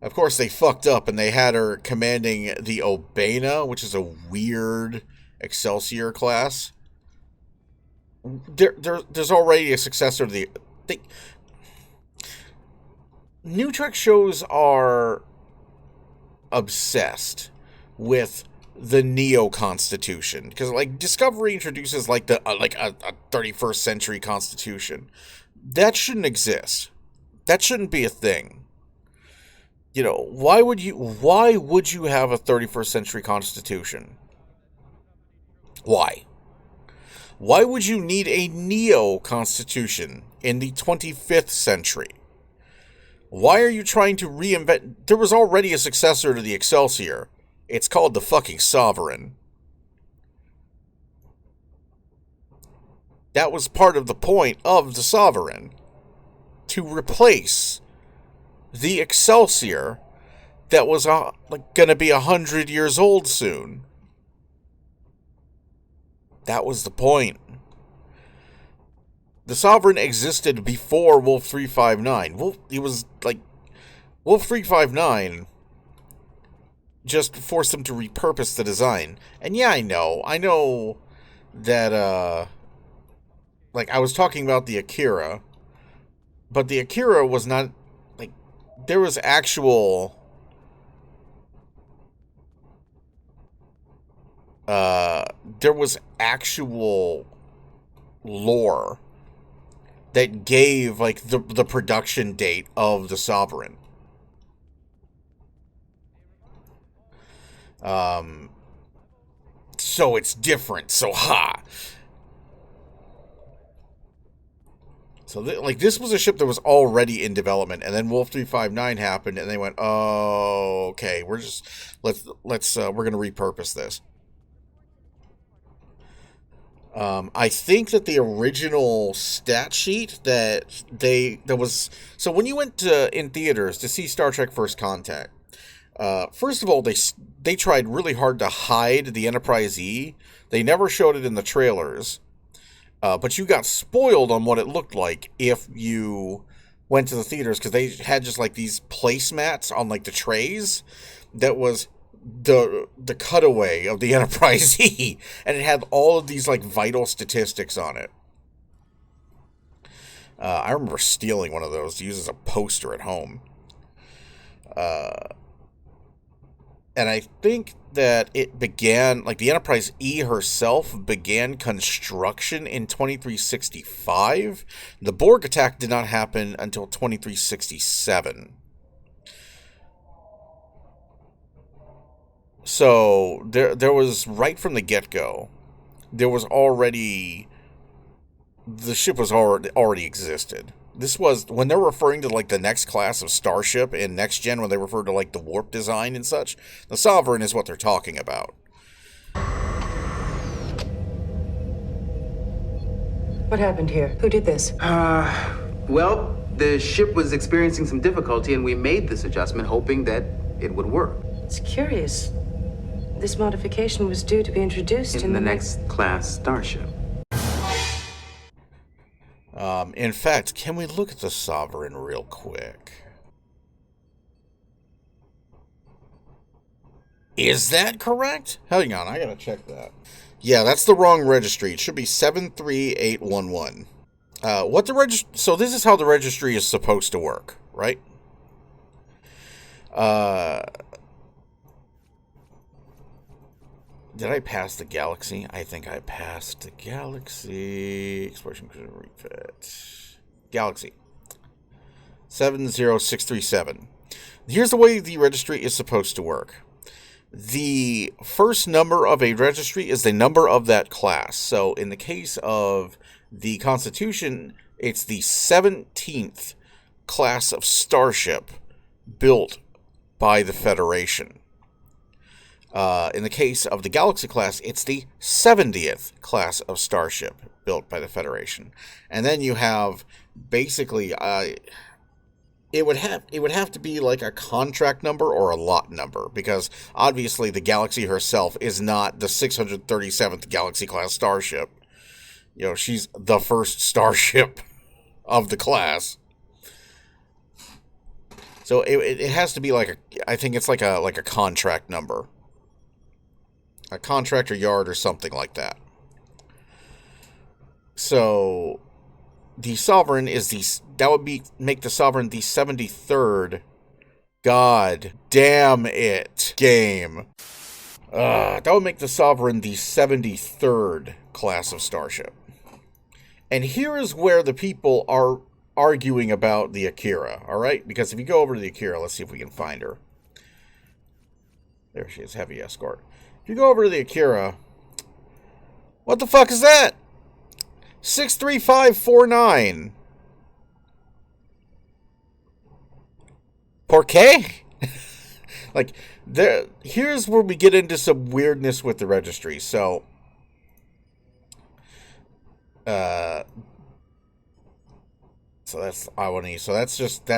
Of course, they fucked up and they had her commanding the Obena, which is a weird Excelsior class. There's already a successor to the. They, New Trek shows are obsessed with the Neo Constitution because, like, Discovery introduces like the a 31st century Constitution. That shouldn't exist. That shouldn't be a thing. You know, why would you have a 31st century constitution? Why? Why would you need a neo constitution in the 25th century? Why are you trying to reinvent? There was already a successor to the Excelsior. It's called the fucking Sovereign. That was part of the point of the Sovereign. To replace the Excelsior that was going to be 100 years old soon. That was the point. The Sovereign existed before Wolf 359. Wolf 359 just forced them to repurpose the design. And yeah, I know that I was talking about the Akira, but the Akira was not there was actual there was actual lore that gave the production date of the Sovereign. So it's different. So So, this was a ship that was already in development, and then Wolf 359 happened, and they went, "Oh, okay, we're going to repurpose this." I think that the original stat sheet so when you went in theaters to see Star Trek First Contact, first of all, they tried really hard to hide the Enterprise E. They never showed it in the trailers. But you got spoiled on what it looked like if you went to the theaters, because they had just these placemats on the trays that was the cutaway of the Enterprise E, and it had all of these vital statistics on it. I remember stealing one of those to use as a poster at home. And I think that it began, the Enterprise E herself began construction in 2365. The Borg attack did not happen until 2367. So there was, right from the get-go, there was already, the ship was already existed. This was, when they're referring to the next class of Starship in Next Gen, when they refer to the warp design and such, the Sovereign is what they're talking about. What happened here? Who did this? Well, the ship was experiencing some difficulty, and we made this adjustment hoping that it would work. It's curious. This modification was due to be introduced in the next class Starship. In fact, can we look at the Sovereign real quick? Is that correct? Hang on, I gotta check that. Yeah, that's the wrong registry. It should be 73811. So this is how the registry is supposed to work, right? Did I pass the galaxy? I think I passed the galaxy. Exploration refit. Galaxy. 70637. Here's the way the registry is supposed to work. The first number of a registry is the number of that class. So in the case of the Constitution, it's the 17th class of Starship built by the Federation. In the case of the Galaxy class, it's the 70th class of Starship built by the Federation. And then you have basically it would have to be a contract number or a lot number, because obviously the Galaxy herself is not the 637th Galaxy class Starship. She's the first Starship of the class. So it has to be like I think it's like a contract number. A contract or yard or something like that. So the Sovereign is that would make the Sovereign the 73rd. God damn it, game. That would make the Sovereign the 73rd class of Starship. And here is where the people are arguing about the Akira, alright? Because if you go over to the Akira, let's see if we can find her. There she is, heavy escort. If you go over to the Akira, what the fuck is that? 63549. Por qué? Like, here's where we get into some weirdness with the registry. So, so that's I-1E. So that's just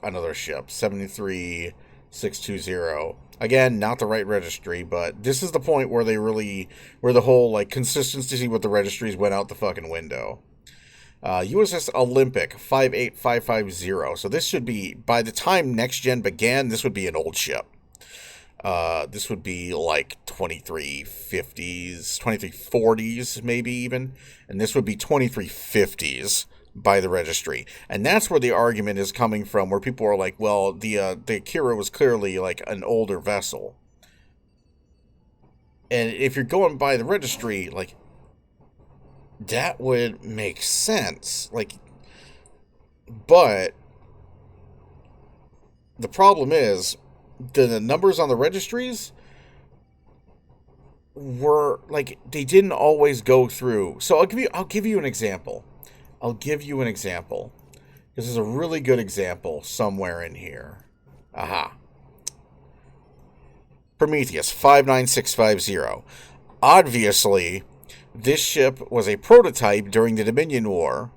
another ship. 73620. Again, not the right registry, but this is the point where where the whole, like, consistency with the registries went out the fucking window. USS Olympic 58550. So this should be, by the time Next Gen began, this would be an old ship. This would be like 2350s, 2340s maybe even. And this would be 2350s by the registry. And that's where the argument is coming from, where people are like, well, the Akira was clearly like an older vessel. And if you're going by the registry, like, that would make sense. Like, but the problem is the numbers on the registries were like, they didn't always go through. So I'll give you an example. This is a really good example somewhere in here. Aha. Prometheus 59650. Obviously, this ship was a prototype during the Dominion War.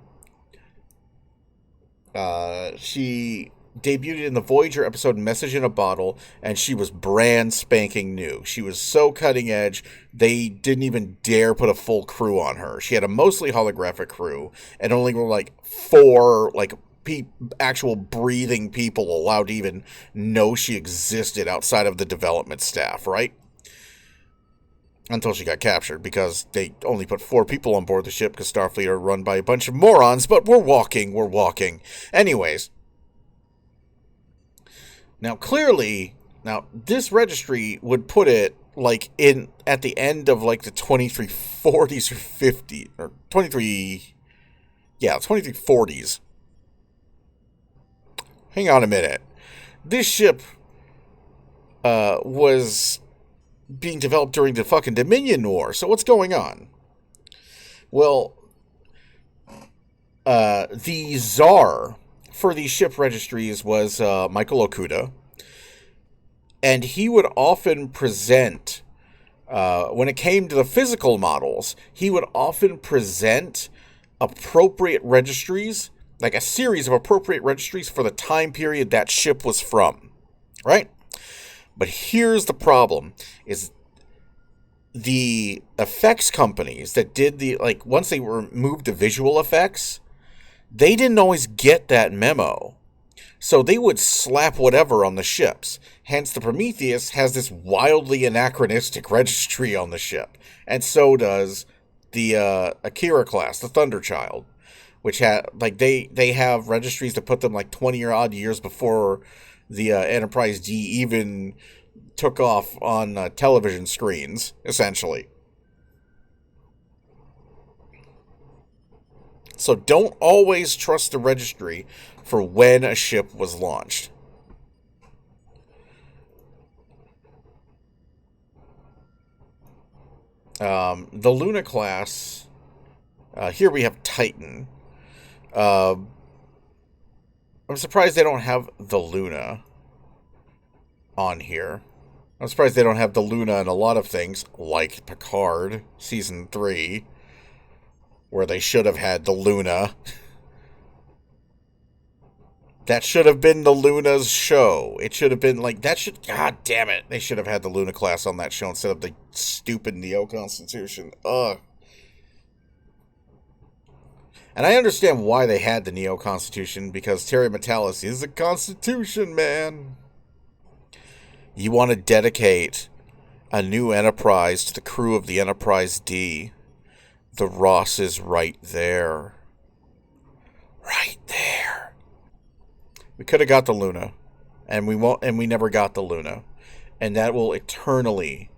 She debuted in the Voyager episode Message in a Bottle, and she was brand spanking new. She was so cutting edge, they didn't even dare put a full crew on her. She had a mostly holographic crew, and only were like 4 like actual breathing people allowed to even know she existed outside of the development staff, right? Until she got captured, because they only put 4 people on board the ship, because Starfleet are run by a bunch of morons, but we're walking. Anyways. Now, clearly, this registry would put it, like, at the end of, like, the 2340s or 50, or 2340s. Hang on a minute. This ship, was being developed during the fucking Dominion War. So what's going on? Well, the czar for these ship registries was Michael Okuda, and he would often present, when it came to the physical models, he would often present appropriate registries, like a series of appropriate registries for the time period that ship was from, right? But here's the problem, is the effects companies that did once they removed the visual effects, they didn't always get that memo. So they would slap whatever on the ships. Hence, the Prometheus has this wildly anachronistic registry on the ship. And so does the Akira class, the Thunderchild, which they have registries that put them like 20 or odd years before the Enterprise D even took off on television screens, essentially. So don't always trust the registry for when a ship was launched. The Luna class, here we have Titan. I'm surprised they don't have the Luna on here. I'm surprised they don't have the Luna in a lot of things, like Picard, Season 3, where they should have had the Luna. That should have been the Luna's show. It should have been like, God damn it. They should have had the Luna class on that show instead of the stupid Neo Constitution. Ugh. And I understand why they had the Neo-Constitution, because Terry Metalis is a Constitution, man. You want to dedicate a new Enterprise to the crew of the Enterprise D. The Ross is right there. Right there. We could have got the Luna, and we never got the Luna. And that will eternally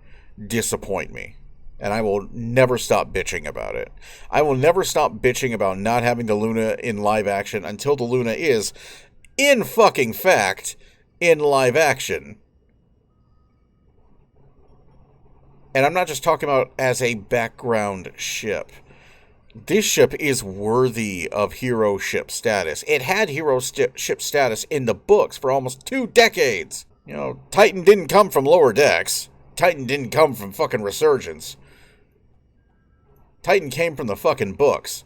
disappoint me. And I will never stop bitching about it. I will never stop bitching about not having the Luna in live action until the Luna is, in fucking fact, in live action. And I'm not just talking about as a background ship. This ship is worthy of hero ship status. It had hero ship status in the books for almost 2 decades. You know, Titan didn't come from Lower Decks. Titan didn't come from fucking Resurgence. Titan came from the fucking books.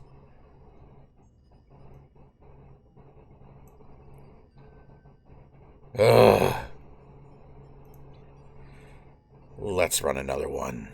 Ugh. Let's run another one.